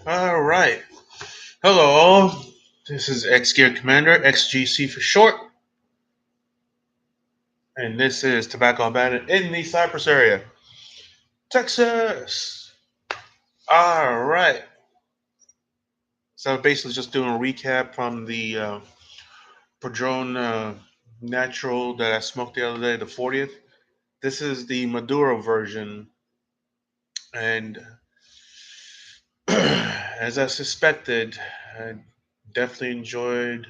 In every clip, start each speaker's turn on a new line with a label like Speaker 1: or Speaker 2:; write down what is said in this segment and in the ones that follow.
Speaker 1: All right. Hello, all. This is X Gear Commander, XGC for short, and this is Tobacco Bandit in the Cypress area, Texas. All right. So basically, just doing a recap from the Padron Natural that I smoked the other day, the 40th. This is the Maduro version, and as I suspected, I definitely enjoyed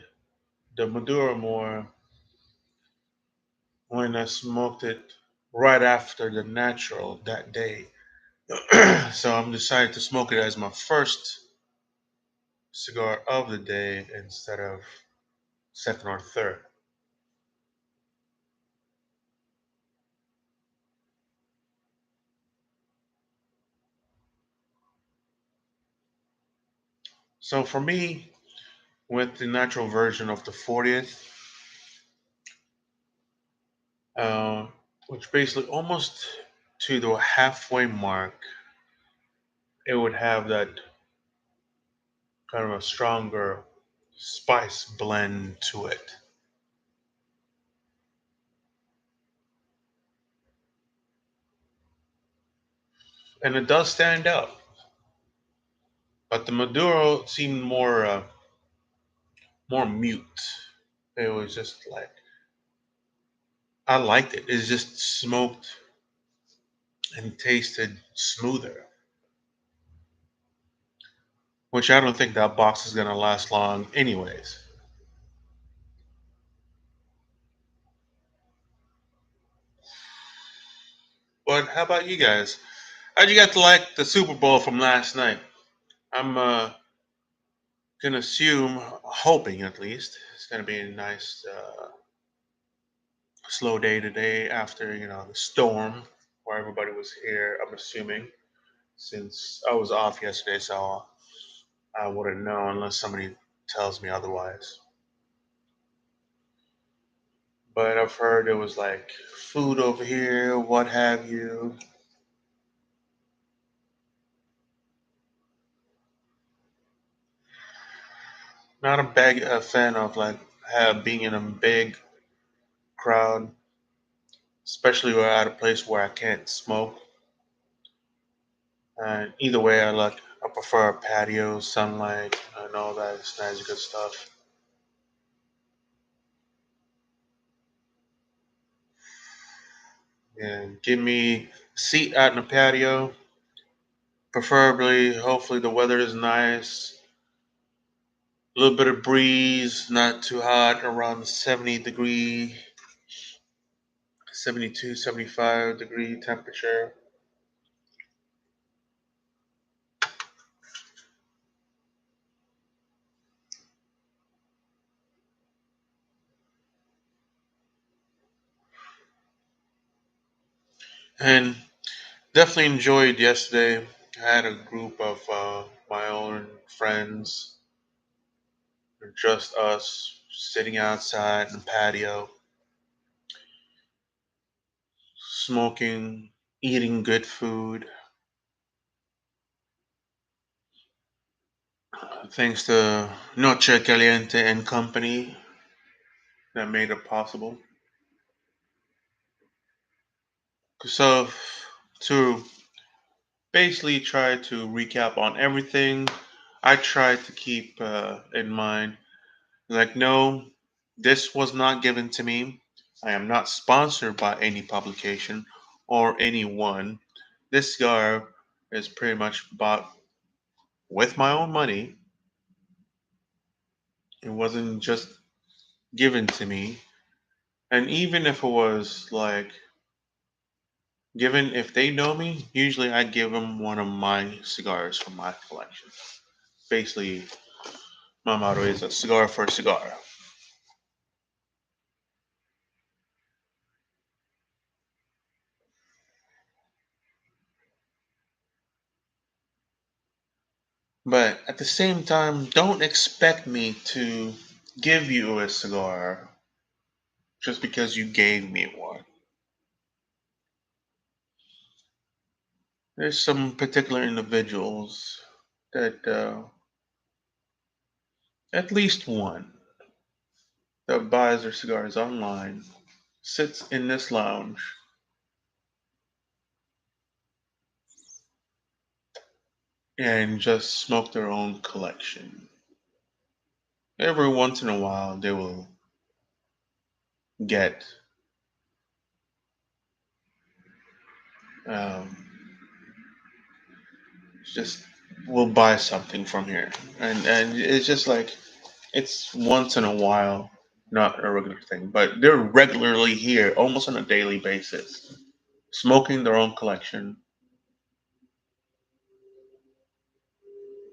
Speaker 1: the Maduro more when I smoked it right after the natural that day. So I'm decided to smoke it as my first cigar of the day instead of second or third. So for me, with the natural version of the 40th, uh, which basically almost to the halfway mark, it would have that kind of a stronger spice blend to it. And it does stand out. But the Maduro seemed more mute. It was just like I liked it. It's just smoked and tasted smoother, which I don't think that box is gonna last long, anyways. But how about you guys? How'd you get to like the Super Bowl from last night? I'm gonna assume, hoping at least, it's gonna be a nice slow day today after the storm where everybody was here. I'm assuming since I was off yesterday, so I wouldn't know unless somebody tells me otherwise. But I've heard there was like food over here, what have you. Not a fan of like being in a big crowd, especially we're at a place where I can't smoke. And either way, I prefer patio, sunlight, and all that snazzy good stuff. and give me a seat out in the patio. Preferably, hopefully the weather is nice. A little bit of breeze, not too hot, around the 70 degree, 72, 75 degree temperature. And definitely enjoyed yesterday. I had a group of my own friends, just us sitting outside in the patio, smoking, eating good food. Thanks to Noche Caliente and company that made it possible. So, to basically try to recap on everything, I try to keep in mind like, no, this was not given to me. I am not sponsored by any publication or anyone. This cigar is pretty much bought with my own money. It wasn't just given to me. And even if it was like given, if they know me, usually I give them one of my cigars from my collection. Basically, my motto is a cigar for a cigar. But at the same time, don't expect me to give you a cigar just because you gave me one. There's some particular individuals that, at least one, that buys their cigars online, sits in this lounge, and just smoke their own collection. Every once in a while, they will get, um, just, will buy something from here. And it's just like, it's once in a while, not a regular thing, but they're regularly here, almost on a daily basis, smoking their own collection,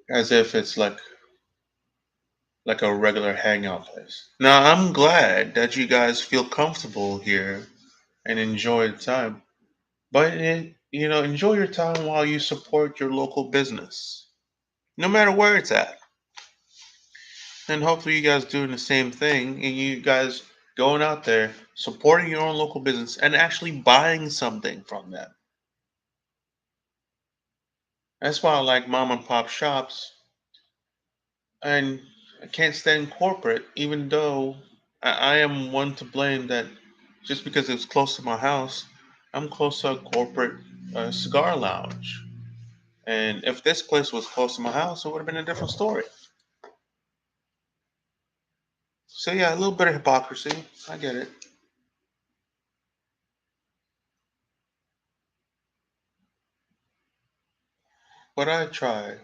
Speaker 1: as if it's like a regular hangout place. Now, I'm glad that you guys feel comfortable here and enjoy the time, but enjoy your time while you support your local business, no matter where it's at. And hopefully, you guys doing the same thing, and you guys going out there supporting your own local business and actually buying something from them. That's why I like mom and pop shops, and I can't stand corporate, even though I am one to blame that just because it's close to my house, I'm close to a corporate cigar lounge. And if this place was close to my house, it would have been a different story. So yeah, a little bit of hypocrisy. I get it, but I try.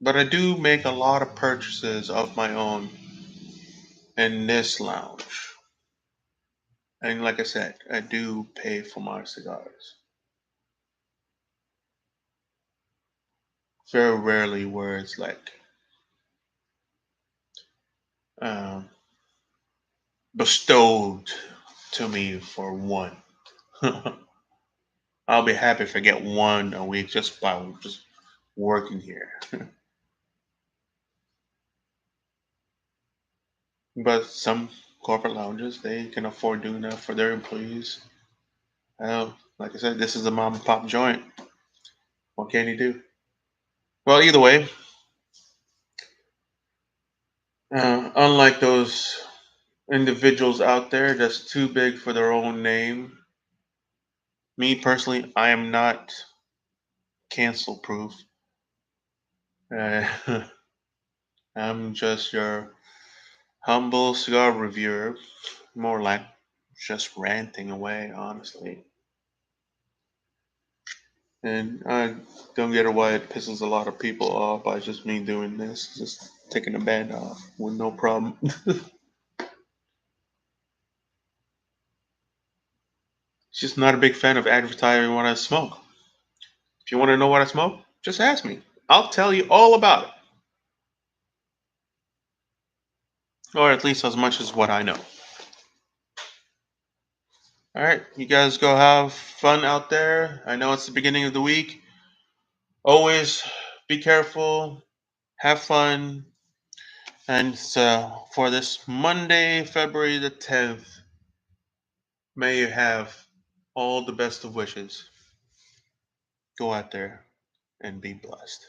Speaker 1: But I do make a lot of purchases of my own in this lounge. And like I said, I do pay for my cigars. Very rarely where it's like um, bestowed to me for one. I'll be happy if I get one a week just by just working here. But some corporate lounges, they can afford doing that for their employees. Like I said, this is a mom and pop joint. What can you do? Well, either way, unlike those individuals out there that's too big for their own name, me personally, I am not cancel proof. Uh, I'm just your humble cigar reviewer, more like. just ranting away, honestly. And I don't get it why it pisses a lot of people off by just me doing this, just taking the band off with no problem. Just not a big fan of advertising what I smoke. If you want to know what I smoke, just ask me. I'll tell you all about it, or at least as much as what I know. All right, you guys go have fun out there. I know it's the beginning of the week. Always be careful, have fun, and for this Monday, February the 10th, may you have all the best of wishes. Go out there and be blessed.